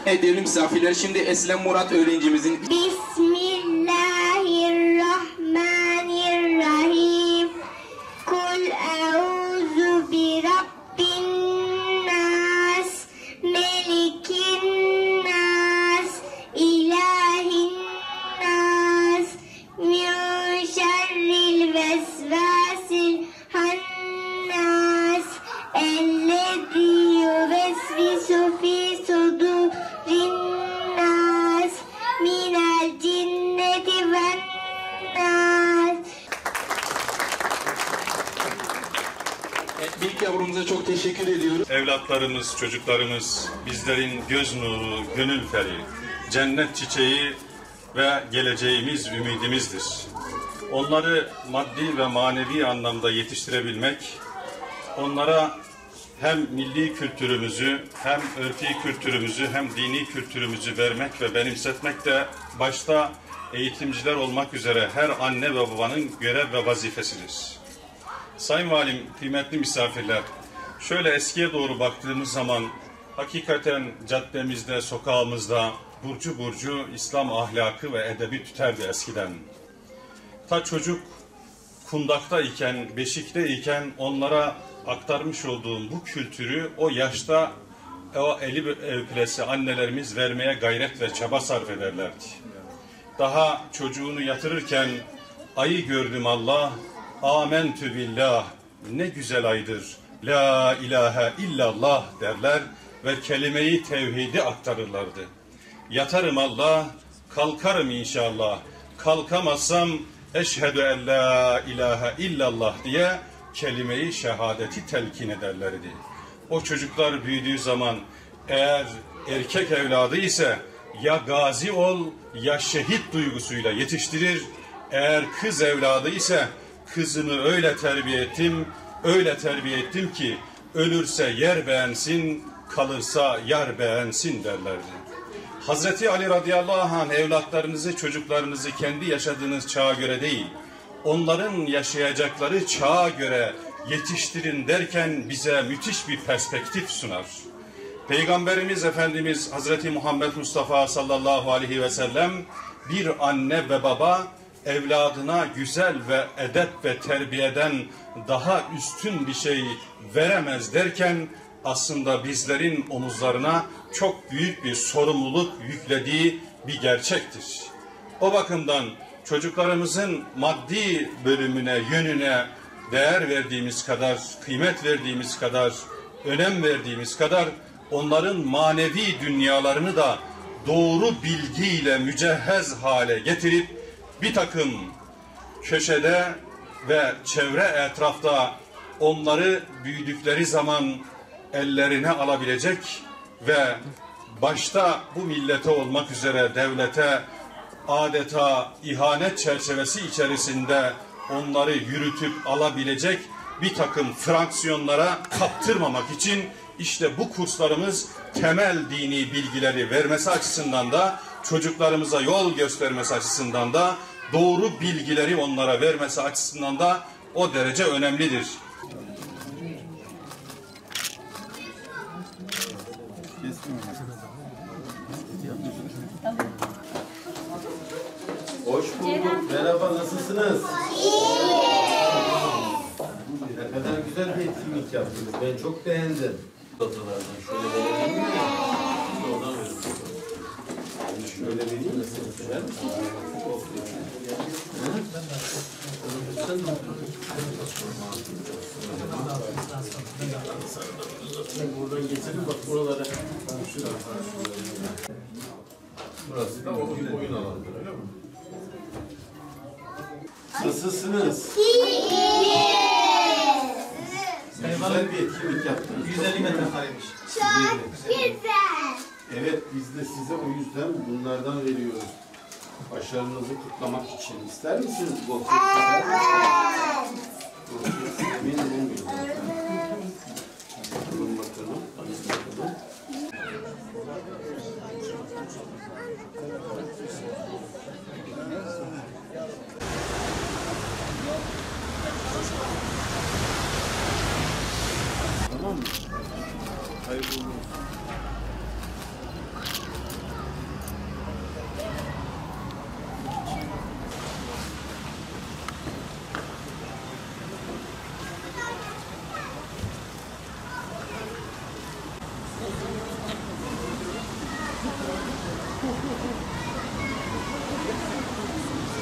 Değerli misafirler, şimdi Eslem Murat öğrencimizin Bismillahirrahmanirrahim. Kul eûzu bi rabbin nas, melikin nas, ilahin nas, min şerril vesvasil hannas, ellezî yuvesvisu fî sudurin nas, minel cinneti ven nas. ilk yavrumuza çok teşekkür ediyoruz. Evlatlarımız, çocuklarımız bizlerin göz nuru, gönül feri, cennet çiçeği ve geleceğimiz ümidimizdir. Onları maddi ve manevi anlamda yetiştirebilmek, onlara hem milli kültürümüzü, hem örfi kültürümüzü, hem dini kültürümüzü vermek ve benimsetmek de başta eğitimciler olmak üzere her anne ve babanın görev ve vazifesidir. Sayın Valim, kıymetli misafirler, şöyle eskiye doğru baktığımız zaman hakikaten caddemizde, sokağımızda burcu burcu İslam ahlakı ve edebi tüterdi eskiden. Ta çocuk kundakta iken, beşikte iken onlara aktarmış olduğum bu kültürü o yaşta o eli öpülesi annelerimiz vermeye gayret ve çaba sarf ederlerdi. Daha çocuğunu yatırırken ayı gördüm Allah, amentü billah, ne güzel aydır, la ilahe illallah derler ve kelime-i tevhidi aktarırlardı. Yatarım Allah, kalkarım inşallah, kalkamazsam eşhedü en la ilahe illallah diye kelime-i şehadeti telkin ederlerdi. O çocuklar büyüdüğü zaman eğer erkek evladı ise ya gazi ol ya şehit duygusuyla yetiştirir. Eğer kız evladı ise kızımı öyle terbiye ettim ki ölürse yer beğensin, kalırsa yar beğensin derlerdi. Hazreti Ali radıyallahu anh evlatlarınızı, çocuklarınızı kendi yaşadığınız çağa göre değil, onların yaşayacakları çağa göre yetiştirin derken bize müthiş bir perspektif sunar. Peygamberimiz Efendimiz Hazreti Muhammed Mustafa sallallahu aleyhi ve sellem bir anne ve baba evladına güzel ve edep ve terbiyeden daha üstün bir şey veremez derken aslında bizlerin omuzlarına çok büyük bir sorumluluk yüklediği bir gerçektir. O bakımdan çocuklarımızın maddi bölümüne, yönüne değer verdiğimiz kadar, kıymet verdiğimiz kadar, önem verdiğimiz kadar onların manevi dünyalarını da doğru bilgiyle mücehhez hale getirip bir takım köşede ve çevre etrafta onları büyüdükleri zaman ellerine alabilecek ve başta bu millete olmak üzere devlete adeta ihanet çerçevesi içerisinde onları yürütüp alabilecek bir takım fraksiyonlara kaptırmamak için işte bu kurslarımız temel dini bilgileri vermesi açısından da çocuklarımıza yol göstermesi açısından da doğru bilgileri onlara vermesi açısından da o derece önemlidir. Hoş bulduk. Merhaba, nasılsınız? Ne kadar güzel bir etkinlik yaptınız. Ben çok beğendim. Fotolardan şöyle verelim mi? Şöyle vereyim mi? Buradan getirin bak buralara. Burası da oyun alanıdır, öyle mi? Nasılsınız? Güzel bir etkinlik yaptınız. 150 metrekareymiş. Çok güzel. Evet, biz de size o yüzden bunlardan veriyoruz. Başarınızı kutlamak için. İster misiniz bu? Evet.